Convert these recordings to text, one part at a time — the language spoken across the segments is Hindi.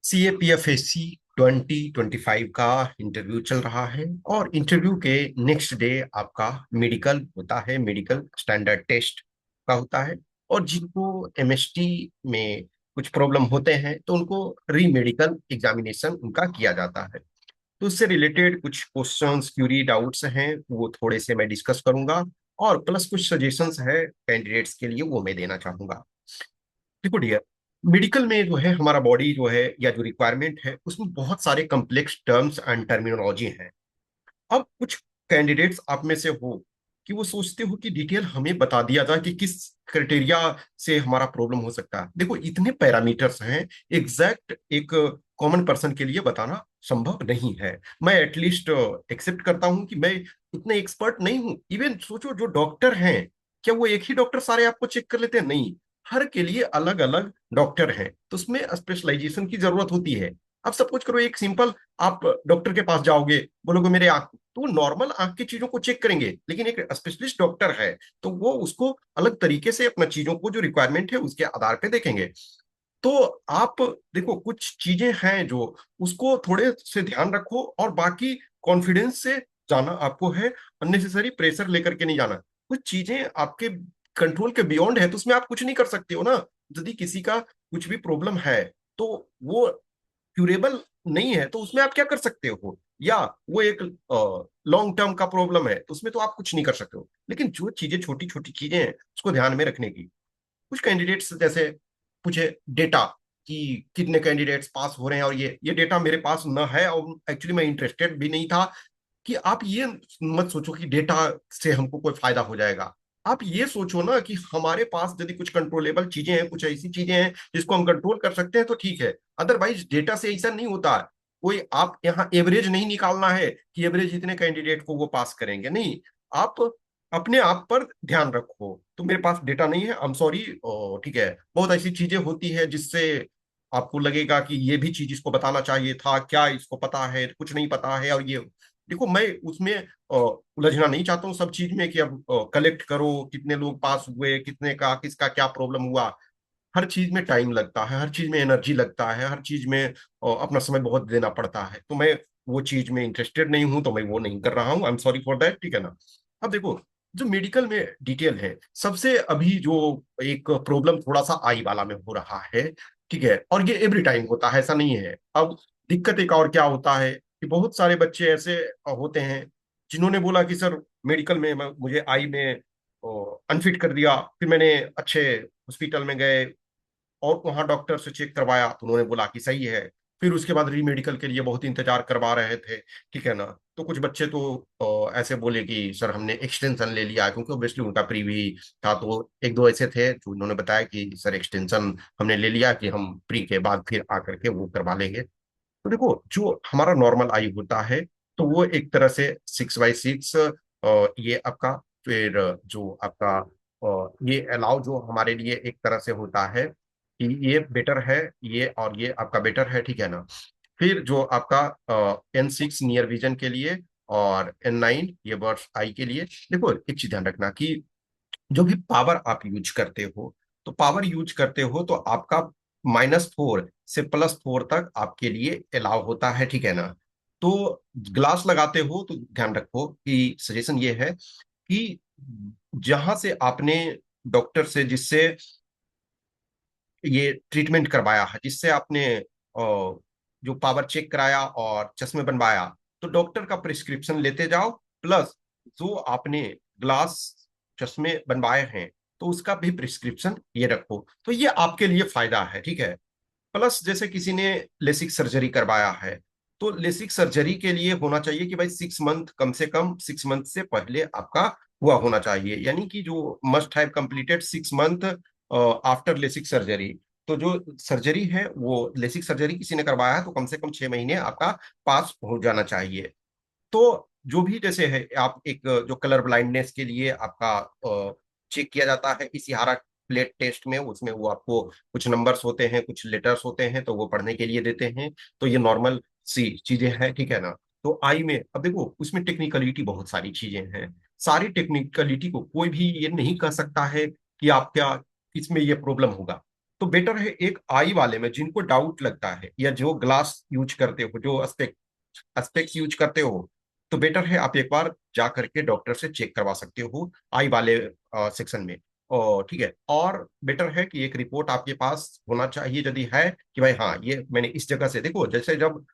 CAPFSC 2025 का इंटरव्यू चल रहा है और इंटरव्यू के नेक्स्ट डे आपका मेडिकल होता है। मेडिकल स्टैंडर्ड टेस्ट का होता है और जिनको MST में कुछ प्रॉब्लम होते हैं तो उनको री मेडिकल एग्जामिनेशन उनका किया जाता है। तो उससे रिलेटेड कुछ क्वेश्चंस क्यूरी डाउट्स हैं वो थोड़े से मैं डिस्कस करूंगा और प्लस कुछ सजेशंस है कैंडिडेट्स के लिए वो मैं देना चाहूंगा। देखो डियर, मेडिकल में जो है हमारा बॉडी जो है या जो रिक्वायरमेंट है उसमें बहुत सारे कॉम्प्लेक्स टर्म्स एंड टर्मिनोलॉजी हैं। अब कुछ कैंडिडेट्स आप में से हो कि वो सोचते हो कि डिटेल हमें बता दिया जाए कि किस क्राइटेरिया से हमारा प्रॉब्लम हो सकता है। देखो इतने पैरामीटर्स हैं, एग्जैक्ट एक कॉमन पर्सन के लिए बताना संभव नहीं है। मैं एटलीस्ट एक्सेप्ट करता हूं कि मैं इतने एक्सपर्ट नहीं हूं। इवन सोचो जो डॉक्टर हैं, क्या वो एक ही डॉक्टर सारे आपको चेक कर लेते हैं? नहीं, हर के लिए अलग अलग डॉक्टर हैं तो उसमें स्पेशलाइजेशन की जरूरत होती है। अब सपोज करो एक सिंपल, आप डॉक्टर के पास जाओगे, बोलोगे मेरे आंख, तो वो नॉर्मल आंख की चीजों को चेक करेंगे, लेकिन एक स्पेशलिस्ट डॉक्टर है तो वो उसको अलग तरीके से अपना चीजों को जो रिक्वायरमेंट है उसके आधार पे देखेंगे। तो आप देखो कुछ चीजें हैं जो उसको थोड़े से ध्यान रखो और बाकी कॉन्फिडेंस से जाना आपको है। अननेसेसरी प्रेशर लेकर के नहीं जाना। कुछ चीजें आपके कंट्रोल के बियॉन्ड है तो उसमें आप कुछ नहीं कर सकते हो ना। यदि किसी का कुछ भी प्रॉब्लम है तो वो क्यूरेबल नहीं है तो उसमें आप क्या कर सकते हो, या वो एक लॉन्ग टर्म का प्रॉब्लम है तो उसमें तो आप कुछ नहीं कर सकते हो। लेकिन जो चीजें छोटी छोटी चीजें हैं उसको ध्यान में रखने की। कुछ कैंडिडेट्स जैसे पूछे डेटा कि कितने कैंडिडेट्स पास हो रहे हैं, और ये डेटा मेरे पास न है और एक्चुअली मैं इंटरेस्टेड भी नहीं था। कि आप ये मत सोचो कि डेटा से हमको कोई फायदा हो जाएगा। आप ये सोचो ना कि हमारे पास यदि कुछ कंट्रोलेबल चीजें हैं, कुछ ऐसी चीजें हैं जिसको हम कंट्रोल कर सकते हैं तो ठीक है। अदरवाइज डेटा से ऐसा नहीं होता। कोई आप यहाँ एवरेज नहीं निकालना है कि एवरेज इतने कैंडिडेट को वो पास करेंगे, नहीं। आप अपने आप पर ध्यान रखो। तो मेरे पास डेटा नहीं है, आई एम सॉरी। ठीक है, बहुत ऐसी चीजें होती है जिससे आपको लगेगा कि ये भी चीज इसको बताना चाहिए था, क्या इसको पता है, कुछ नहीं पता है। और ये देखो मैं उसमें उलझना नहीं चाहता हूँ सब चीज में कि अब कलेक्ट करो कितने लोग पास हुए, कितने का किसका क्या प्रॉब्लम हुआ। हर चीज में टाइम लगता है, हर चीज में एनर्जी लगता है, हर चीज में अपना समय बहुत देना पड़ता है। तो मैं वो चीज में इंटरेस्टेड नहीं हूं तो मैं वो नहीं कर रहा हूँ। I am sorry for that, ठीक है ना। अब देखो जो मेडिकल में डिटेल है, सबसे अभी जो एक प्रॉब्लम थोड़ा सा आई वाला में हो रहा है, ठीक है, और ये एवरी टाइम होता है, ऐसा नहीं है। अब दिक्कत एक और क्या होता है कि बहुत सारे बच्चे ऐसे होते हैं जिन्होंने बोला कि सर मेडिकल में मुझे आई में अनफिट कर दिया। फिर मैंने अच्छे हॉस्पिटल में गए और वहां डॉक्टर से चेक करवाया तो उन्होंने बोला कि सही है। फिर उसके बाद री मेडिकल के लिए बहुत इंतजार करवा रहे थे, ठीक है ना। तो कुछ बच्चे तो ऐसे बोले कि सर हमने एक्सटेंशन ले लिया, क्योंकि ऑब्वियसली उनका प्री भी था। तो एक दो ऐसे थे जो उन्होंने बताया कि सर एक्सटेंशन हमने ले लिया कि हम प्री के बाद फिर आकर के वो करवा लेंगे। तो देखो जो हमारा नॉर्मल आई होता है तो वो एक तरह से 6/6 ये आपका, फिर जो आपका ये अलाउ जो हमारे लिए एक तरह से होता है कि ये बेटर है, ये और ये आपका बेटर है, ठीक है ना। फिर जो आपका N6 नियर विजन के लिए और N9 ये बर्ड्स आई के लिए। देखो एक चीज ध्यान रखना कि जो भी पावर आप यूज करते हो, तो पावर यूज करते हो तो आपका -4 से +4 तक आपके लिए अलाउ होता है, ठीक है ना। तो ग्लास लगाते हो तो ध्यान रखो कि सजेशन ये है कि जहां से आपने डॉक्टर से जिससे ये ट्रीटमेंट करवाया है, जिससे आपने जो पावर चेक कराया और चश्मे बनवाया, तो डॉक्टर का प्रिस्क्रिप्शन लेते जाओ। प्लस जो आपने ग्लास चश्मे बनवाए हैं तो उसका भी प्रिस्क्रिप्शन ये रखो, तो ये आपके लिए फायदा है, ठीक है। प्लस जैसे किसी ने लेसिक सर्जरी करवाया है तो लेसिक सर्जरी के लिए होना चाहिए कि भाई 6 मंथ, कम से कम 6 मंथ से पहले आपका हुआ होना चाहिए, यानी कि जो must have completed 6 month after LASIK surgery. तो जो सर्जरी है वो लेसिक सर्जरी किसी ने करवाया है तो कम से कम 6 महीने आपका पास हो जाना चाहिए। तो जो भी जैसे है आप एक जो कलर ब्लाइंडनेस के लिए आपका चेक किया जाता है इसिहारा प्लेट टेस्ट में, उसमें वो आपको कुछ नंबर्स होते हैं, कुछ लेटर्स होते हैं, तो वो पढ़ने के लिए देते हैं। तो ये नॉर्मल सी चीजें हैं, ठीक है ना। तो आई में अब देखो उसमें टेक्निकलिटी बहुत सारी चीजें हैं। सारी टेक्निकलिटी को कोई भी ये नहीं कह सकता है कि आप क्या इसमें ये प्रॉब्लम होगा। तो बेटर है एक आई वाले में, जिनको डाउट लगता है या जो ग्लास यूज करते हो, जो एस्पेक्स यूज करते हो, तो बेटर है आप एक बार जा करके डॉक्टर से चेक करवा सकते हो आई वाले सेक्शन में। और ठीक है, और बेटर है कि एक रिपोर्ट आपके पास होना चाहिए यदि है कि भाई हाँ ये मैंने इस जगह से, देखो जैसे जब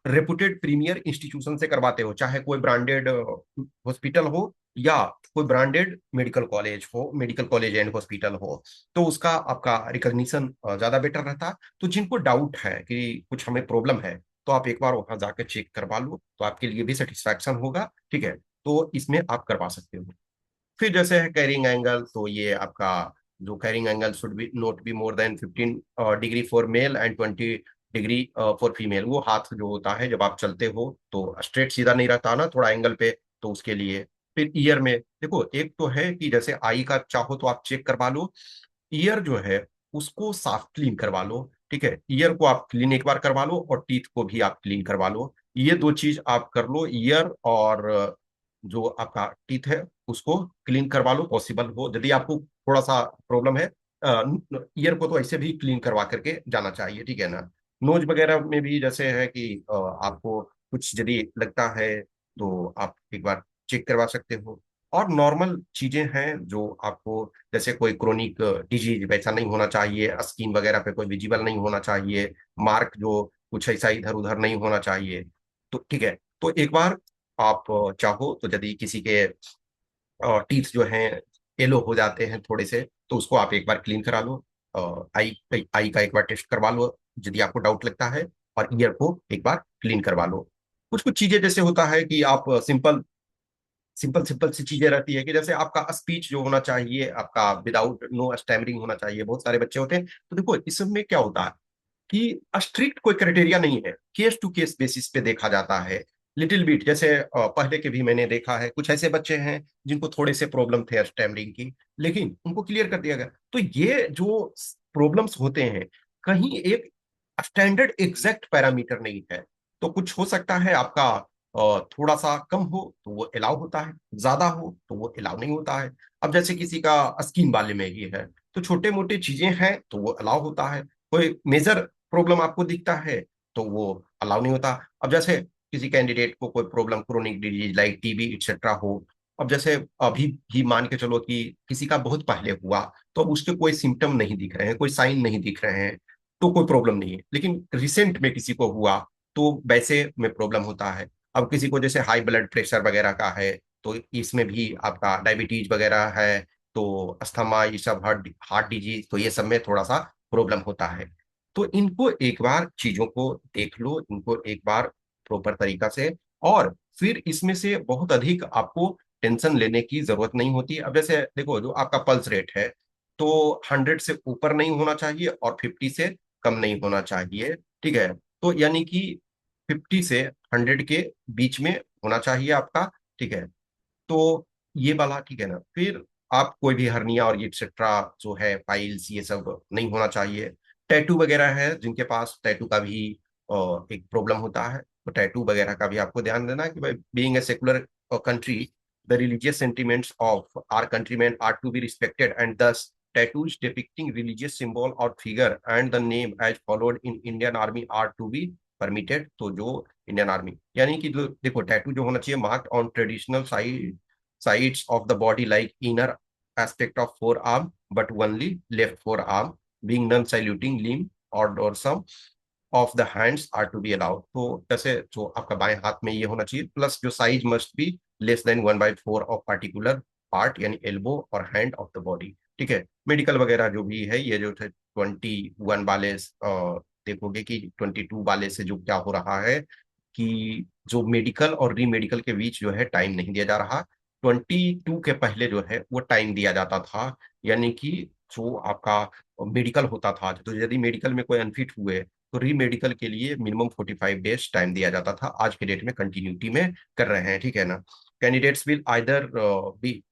रेपुटेड प्रीमियर इंस्टीट्यूशन से करवाते हो, चाहे कोई ब्रांडेड हॉस्पिटल हो या कोई ब्रांडेड मेडिकल कॉलेज हो, मेडिकल कॉलेज एंड हॉस्पिटल हो, तो उसका आपका रिकॉग्निशन ज्यादा बेटर रहता है। तो जिनको डाउट है कि कुछ हमें प्रॉब्लम है, तो आप एक बार वहां जाकर चेक करवा लो, तो आपके लिए भी सेटिस्फैक्शन होगा, ठीक है। तो इसमें आप करवा सकते हो। फिर जैसे है कैरिंग एंगल, तो ये आपका जो carrying angle should be not be more than 15 degree for male and 20 degree for female. वो हाथ जो होता है जब आप चलते हो तो स्ट्रेट सीधा नहीं रहता ना, थोड़ा एंगल पे, तो उसके लिए। फिर ईयर में देखो, एक तो है कि जैसे आई का चाहो तो आप चेक करवा लो, ईयर जो है उसको साफ क्लीन करवा लो, ठीक है। ईयर को आप क्लीन एक बार करवा लो और टीथ को भी आप क्लीन करवा लो। ये दो चीज आप कर लो, ईयर और जो आपका टीथ है उसको क्लीन करवा लो, पॉसिबल हो यदि आपको थोड़ा सा प्रॉब्लम है। ईयर को तो ऐसे भी क्लीन करवा करके जाना चाहिए, ठीक है ना। नोज वगैरह में भी जैसे है कि आपको कुछ यदि लगता है तो आप एक बार चेक करवा सकते हो। और नॉर्मल चीजें हैं जो आपको, जैसे कोई क्रोनिक डिजीज वैसा नहीं होना चाहिए, स्किन वगैरह पे कोई विजिबल नहीं होना चाहिए, मार्क जो कुछ ऐसा इधर उधर नहीं होना चाहिए, तो ठीक है। तो एक बार आप चाहो तो यदि किसी के टीथ जो हैं येलो हो जाते हैं थोड़े से, तो उसको आप एक बार क्लीन करा लो। आई आई का एक बार टेस्ट करवा लो यदि आपको डाउट लगता है, और ईयर को एक बार क्लीन करवा लो। कुछ कुछ चीजें जैसे होता है कि आप सिंपल सिंपल सिंपल सी चीजें रहती है कि जैसे आपका स्पीच जो होना चाहिए आपका विदाउट नो स्टैमरिंग होना चाहिए। बहुत सारे बच्चे होते हैं, तो देखो इसमें क्या होता है कि स्ट्रिक्ट कोई क्राइटेरिया नहीं है, केस टू केस बेसिस पे देखा जाता है। लिटिल बिट जैसे पहले के भी मैंने देखा है, कुछ ऐसे बच्चे हैं जिनको थोड़े से प्रॉब्लम थे स्टैमरिंग की, लेकिन उनको क्लियर कर दिया गया। तो ये जो प्रॉब्लम्स होते हैं, कहीं एक स्टैंडर्ड एग्जैक्ट पैरामीटर नहीं है। तो कुछ हो सकता है आपका थोड़ा सा कम हो तो वो अलाउ होता है, ज्यादा हो तो वो अलाउ नहीं होता है। अब जैसे किसी का स्किन वाले में ही है, तो छोटे मोटे चीजें हैं तो वो अलाउ होता है। कोई मेजर प्रॉब्लम आपको दिखता है तो वो अलाउ नहीं होता। अब जैसे किसी कैंडिडेट को कोई problem, chronic disease like TB etcetera हो, अब जैसे अभी भी मान के चलो कि किसी का बहुत पहले हुआ, तो अब उसके कोई सिम्टम नहीं दिख रहे हैं, कोई साइन नहीं दिख रहे हैं, तो कोई प्रॉब्लम नहीं है। लेकिन रिसेंट में किसी को हुआ तो वैसे में प्रॉब्लम होता है। अब किसी को जैसे हाई ब्लड प्रेशर वगैरह का है, तो इसमें भी आपका डायबिटीज वगैरह है, तो अस्थमा, ये सब हार्ट हार्ट डिजीज, तो ये सब में थोड़ा सा प्रॉब्लम होता है। तो इनको एक बार चीजों को देख लो, इनको एक बार प्रॉपर तरीका से, और फिर इसमें से बहुत अधिक आपको टेंशन लेने की जरूरत नहीं होती। अब जैसे देखो, जो आपका पल्स रेट है, तो 100 से ऊपर नहीं होना चाहिए और 50 से कम नहीं होना चाहिए, ठीक है। तो यानी कि 50 से 100 के बीच में होना चाहिए आपका, ठीक है। तो ये वाला ठीक है ना। फिर आप कोई भी हर्निया और एक्सेट्रा जो है, फाइल्स, ये सब नहीं होना चाहिए। टैटू वगैरह है जिनके पास, टैटू का भी एक प्रॉब्लम होता है, तो टैटू वगैरह का भी आपको ध्यान देना है कि भाई being a secular country, the religious sentiments of our countrymen are to be respected and these tattoos depicting religious symbol or figure and the name as followed in Indian Army are to be permitted। तो जो इंडियन आर्मी, यानी कि जो देखो टैटू जो होना चाहिए, marked on traditional sides of the body like inner aspect of forearm but only left forearm, being non-saluting limb or dorsum of the hands are to be allowed। तो जैसे जो आपका बाएं हाथ में ये होना चाहिए, प्लस जो size must be less than 1/4 of particular part, यानी एल्बो और हैंड ऑफ द बॉडी, ठीक है। मेडिकल वगैरह जो भी है, ये जो थे 21 वाले देखोगे कि 22 वाले से जो क्या हो रहा है कि जो मेडिकल और री मेडिकल के बीच जो है टाइम नहीं दिया जा रहा। 22 के पहले जो है वो टाइम दिया जाता था, यानी कि जो आपका मेडिकल होता था, तो यदि मेडिकल में कोई अनफिट हुए तो री मेडिकल के लिए मिनिमम 45 डेज टाइम दिया जाता था। आज के डेट में कंटिन्यूटी में कर रहे हैं, ठीक है ना। Candidates be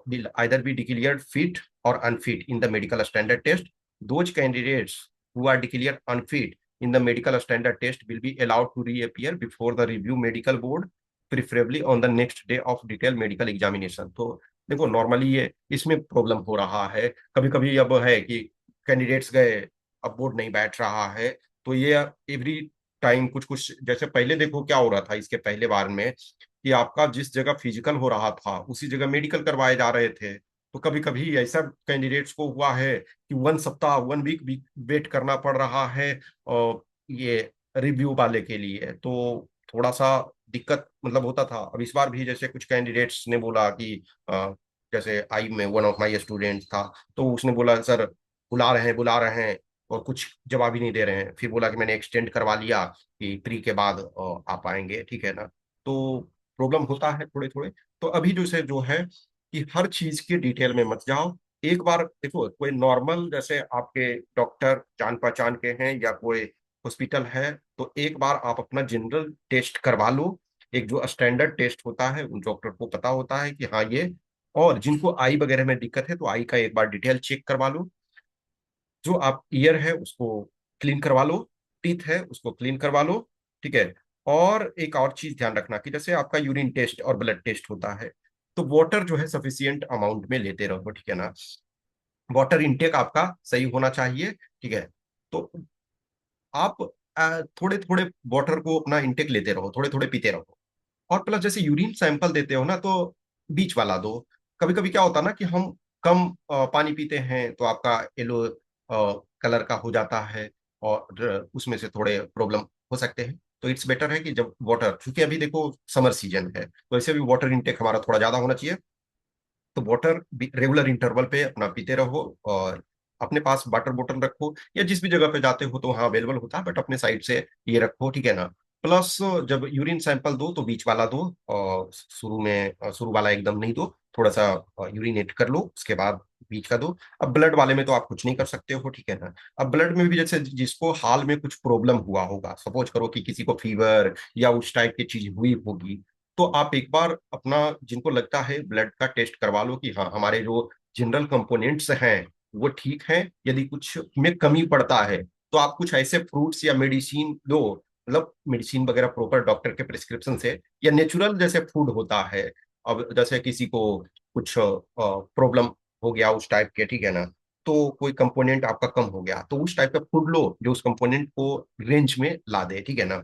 will either be declared fit or unfit in the medical standard test। Those candidates who are declared unfit in the medical standard test will be allowed to reappear before the review medical board, preferably on the next day of detailed medical examination। तो देखो नॉर्मली ये इसमें प्रॉब्लम हो रहा है कभी कभी। अब है कि कैंडिडेट्स गए, अब बोर्ड नहीं बैठ रहा है। तो ये एवरी टाइम कुछ कुछ, जैसे पहले देखो क्या हो रहा था इसके पहले बार में, कि आपका जिस जगह फिजिकल हो रहा था उसी जगह मेडिकल करवाए जा रहे थे। तो कभी कभी ऐसा कैंडिडेट्स को हुआ है कि 1 सप्ताह 1 वीक भी वेट करना पड़ रहा है, और ये रिव्यू वाले के लिए तो थोड़ा सा दिक्कत मतलब होता था। अब इस बार भी जैसे कुछ कैंडिडेट्स ने बोला कि जैसे आई में वन ऑफ माई स्टूडेंट था, तो उसने बोला सर बुला रहे हैं और कुछ जवाब ही नहीं दे रहे हैं। फिर बोला कि मैंने एक्सटेंड करवा लिया कि प्री के बाद आप आएंगे, ठीक है ना। तो प्रॉब्लम होता है थोड़े थोड़े। तो अभी जैसे जो है कि हर चीज के डिटेल में मत जाओ। एक बार देखो, कोई नॉर्मल जैसे आपके डॉक्टर जान पहचान के हैं या कोई हॉस्पिटल है, तो एक बार आप अपना जनरल टेस्ट करवा लो। एक जो स्टैंडर्ड टेस्ट होता है उन डॉक्टर को पता होता है कि हाँ ये, और जिनको आई वगैरह में दिक्कत है तो आई का एक बार डिटेल चेक करवा लो। जो आप ईयर है उसको क्लीन करवा लो, टीथ है उसको क्लीन करवा लो, ठीक है। और एक और चीज ध्यान रखना कि जैसे आपका यूरिन टेस्ट और ब्लड टेस्ट होता है, तो वाटर जो है सफिशियंट अमाउंट में लेते रहो, ठीक है ना। वाटर इनटेक आपका सही होना चाहिए, ठीक है। तो आप थोड़े थोड़े वाटर को अपना इनटेक लेते रहो, थोड़े थोड़े पीते रहो। और प्लस जैसे यूरिन सैंपल देते हो ना, तो बीच वाला दो। कभी कभी क्या होता है ना कि हम कम पानी पीते हैं तो आपका येलो कलर का हो जाता है, और उसमें से थोड़े प्रॉब्लम हो सकते हैं। तो इट्स बेटर है कि जब वाटर, क्योंकि अभी देखो समर सीजन है तो ऐसे भी वाटर इनटेक हमारा थोड़ा ज्यादा होना चाहिए। तो वाटर रेगुलर इंटरवल पे अपना पीते रहो, और अपने पास वाटर बोतल रखो, या जिस भी जगह पे जाते हो तो वहाँ अवेलेबल होता है, बट अपने साइड से ये रखो, ठीक है ना। प्लस जब यूरिन सैंपल दो तो बीच वाला दो, और शुरू में शुरू वाला एकदम नहीं दो, थोड़ा सा यूरिनेट कर लो उसके बाद बीच का दो। अब ब्लड वाले में तो आप कुछ नहीं कर सकते हो, ठीक है ना। अब ब्लड में भी जैसे जिसको हाल में कुछ प्रॉब्लम हुआ होगा, सपोज करो कि किसी को फीवर या उस टाइप की चीज हुई होगी, तो आप एक बार अपना, जिनको लगता है, ब्लड का टेस्ट करवा लो कि हाँ हमारे जो जनरल कंपोनेंट्स हैं वो ठीक हैं। यदि कुछ में कमी पड़ता है तो आप कुछ ऐसे फ्रूट्स या मेडिसिन लो, मतलब मेडिसिन वगैरह प्रॉपर डॉक्टर के प्रिस्क्रिप्शन से, या नेचुरल जैसे फूड होता है। अब जैसे किसी को कुछ प्रॉब्लम हो गया उस टाइप के, ठीक है ना, तो कोई कंपोनेंट आपका कम हो गया तो उस टाइप का फूड लो जो उस कंपोनेंट को रेंज में ला दे, ठीक है ना।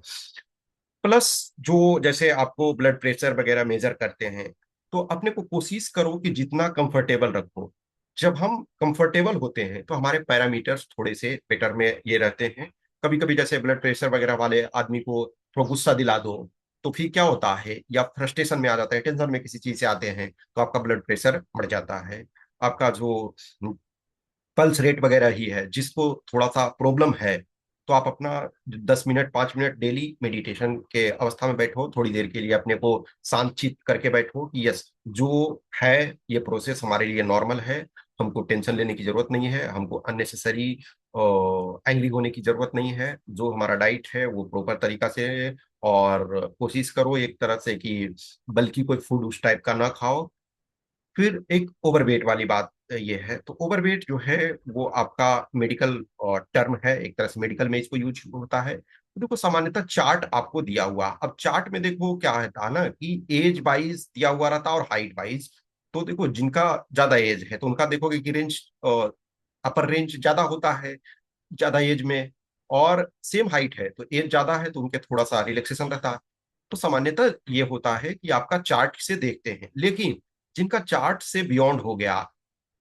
प्लस जो जैसे आपको ब्लड प्रेशर वगैरह मेजर करते हैं, तो अपने को कोशिश करो कि जितना कंफर्टेबल रखो। जब हम कंफर्टेबल होते हैं तो हमारे पैरामीटर्स थोड़े से बेटर में ये रहते हैं। कभी कभी जैसे ब्लड प्रेशर वगैरह वाले आदमी को थोड़ा गुस्सा दिला दो, तो फिर क्या होता है, या फ्रस्ट्रेशन में आ जाता है, टेंशन में किसी चीज से आते हैं, तो आपका ब्लड प्रेशर बढ़ जाता है। आपका जो पल्स रेट वगैरह ही है जिसको थोड़ा सा प्रॉब्लम है, तो आप अपना 10 मिनट 5 मिनट डेली मेडिटेशन के अवस्था में बैठो, थोड़ी देर के लिए अपने को शांत चित्त करके बैठो कि यस, जो है ये प्रोसेस हमारे लिए नॉर्मल है। हमको टेंशन लेने की जरूरत नहीं है, हमको अननेसेसरी एंग्री होने की जरूरत नहीं है। जो हमारा डाइट है वो प्रॉपर तरीका से, और कोशिश करो एक तरह से कि बल्कि कोई फूड उस टाइप का ना खाओ। फिर एक ओवरवेट वाली बात ये है, तो ओवरवेट जो है वो आपका मेडिकल टर्म है, एक तरह से मेडिकल में इसको यूज होता है। तो देखो सामान्यतः चार्ट आपको दिया हुआ, अब चार्ट में देखो क्या रहता है ना कि एज वाइज दिया हुआ रहता है और हाइट वाइज। तो देखो जिनका ज्यादा एज है तो उनका देखोगे कि रेंज, अपर रेंज ज्यादा होता है ज्यादा एज में, और सेम हाइट है तो एज ज्यादा है तो उनके थोड़ा सा रिलैक्सेशन रहता है। तो सामान्यतः ये होता है कि आपका चार्ट से देखते हैं, लेकिन जिनका चार्ट से बियॉन्ड हो गया,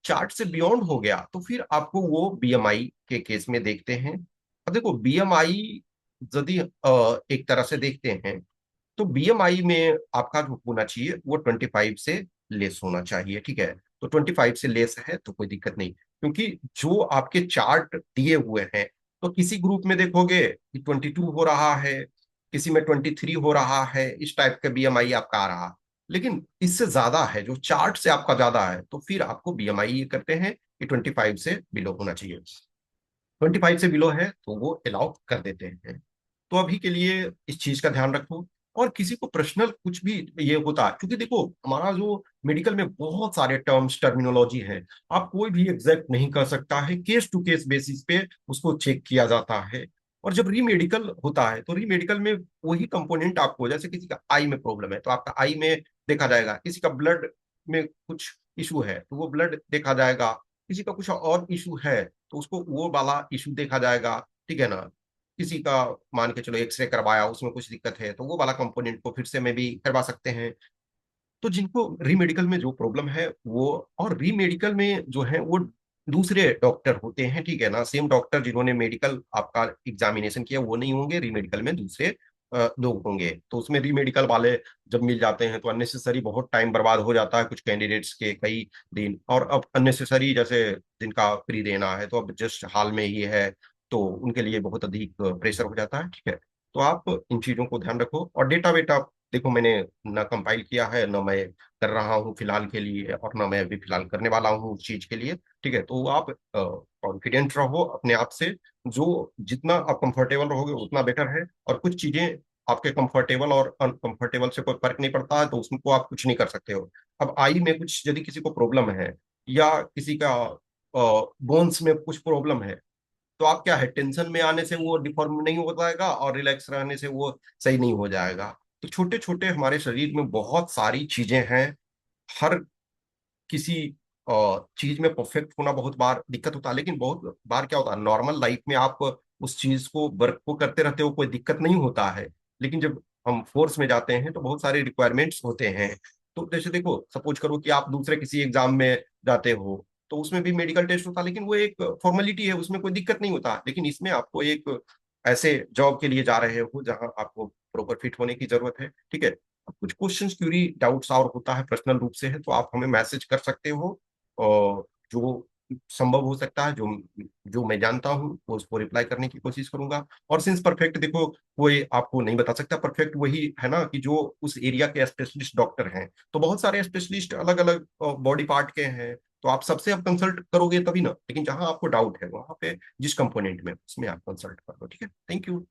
चार्ट से बियॉन्ड हो गया तो फिर आपको वो बीएमआई के केस में देखते हैं। अब देखो बीएमआई यदि एक तरह से देखते हैं, तो बीएमआई में आपका जो होना चाहिए वो 25 से लेस होना चाहिए, ठीक है। तो 25 से लेस है तो कोई दिक्कत नहीं, क्योंकि जो आपके चार्ट दिए हुए हैं, तो किसी ग्रुप में देखोगे कि 22 हो रहा है, किसी में 23 हो रहा है, इस टाइप का बीएमआई आपका आ रहा। लेकिन इससे ज्यादा है जो चार्ट से आपका ज्यादा है, तो फिर आपको बीएमआई करते हैं कि 25 से बिलो होना चाहिए। 25 से बिलो है तो वो अलाउ कर देते हैं। तो अभी के लिए इस चीज का ध्यान रखो। और किसी को पर्सनल कुछ भी ये होता है, क्योंकि देखो हमारा जो मेडिकल में बहुत सारे टर्म्स टर्मिनोलॉजी है, आप कोई भी एग्जैक्ट नहीं कर सकता है, केस टू केस बेसिस पे उसको चेक किया जाता है। और जब रीमेडिकल होता है तो रीमेडिकल में वही कंपोनेंट आपको, जैसे किसी का आई में प्रॉब्लम है तो आपका आई में देखा जाएगा, किसी का ब्लड में कुछ इशू है तो वो ब्लड देखा जाएगा, किसी का कुछ और इशू है तो उसको वो वाला इशू देखा जाएगा, ठीक है ना। किसी का मान के चलो एक्सरे करवाया, उसमें कुछ दिक्कत है, तो वो वाला कंपोनेंट को फिर से में भी करवा सकते हैं। तो जिनको रीमेडिकल में जो प्रॉब्लम है वो, और रीमेडिकल में जो है वो दूसरे डॉक्टर होते हैं, ठीक है ना। सेम डॉक्टर जिन्होंने मेडिकल आपका एग्जामिनेशन किया वो नहीं होंगे, रीमेडिकल में दूसरे लोग होंगे। तो उसमें रीमेडिकल वाले जब मिल जाते हैं तो अननेसेसरी बहुत टाइम बर्बाद हो जाता है कुछ कैंडिडेट्स के, कई दिन। और अब अननेसेसरी जैसे जिनका प्री देना है तो अब जस्ट हाल में ही है, तो उनके लिए बहुत अधिक प्रेशर हो जाता है, ठीक है। तो आप इन चीजों को ध्यान रखो। और डेटा वेटा देखो, मैंने ना कंपाइल किया है, ना मैं कर रहा हूँ फिलहाल के लिए, और ना मैं अभी फिलहाल करने वाला हूँ उस चीज के लिए, ठीक है। तो आप कॉन्फिडेंट रहो अपने आप से, जो जितना आप कंफर्टेबल रहोगे उतना बेटर है। और कुछ चीजें आपके कंफर्टेबल और अनकंफर्टेबल से कोई फर्क नहीं पड़ता है, तो उसको आप कुछ नहीं कर सकते हो। अब आई में कुछ यदि किसी को प्रॉब्लम है, या किसी का बोन्स में कुछ प्रॉब्लम है, तो आप क्या है, टेंशन में आने से वो डिफॉर्म नहीं हो जाएगा, और रिलैक्स रहने से वो सही नहीं हो जाएगा। तो छोटे छोटे हमारे शरीर में बहुत सारी चीजें हैं। हर किसी चीज में परफेक्ट होना बहुत बार दिक्कत होता है, लेकिन बहुत बार क्या होता है, नॉर्मल लाइफ में आप उस चीज को वर्क को करते रहते हो, कोई दिक्कत नहीं होता है। लेकिन जब हम फोर्स में जाते हैं तो बहुत सारे रिक्वायरमेंट्स होते हैं। तो जैसे देखो, सपोज करो कि आप दूसरे किसी एग्जाम में जाते हो, तो उसमें भी मेडिकल टेस्ट होता है, लेकिन वो एक फॉर्मेलिटी है, उसमें कोई दिक्कत नहीं होता। लेकिन इसमें आपको एक ऐसे जॉब के लिए जा रहे हो जहां आपको प्रॉपर फिट होने की जरूरत है, ठीक है। कुछ क्वेश्चंस क्यूरी डाउट्स और होता है पर्सनल रूप से है, तो आप हमें मैसेज कर सकते हो। और जो संभव हो सकता है, जो जो मैं जानता हूँ वो उसको रिप्लाई करने की कोशिश करूंगा। और सिंस परफेक्ट देखो, कोई आपको नहीं बता सकता, परफेक्ट वही है ना कि जो उस एरिया के स्पेशलिस्ट डॉक्टर हैं। तो बहुत सारे स्पेशलिस्ट अलग अलग बॉडी पार्ट के हैं, तो आप सबसे आप कंसल्ट करोगे तभी ना। लेकिन जहां आपको डाउट है वहां पे जिस कंपोनेंट में, उसमें आप कंसल्ट कर लो, ठीक है। Thank you.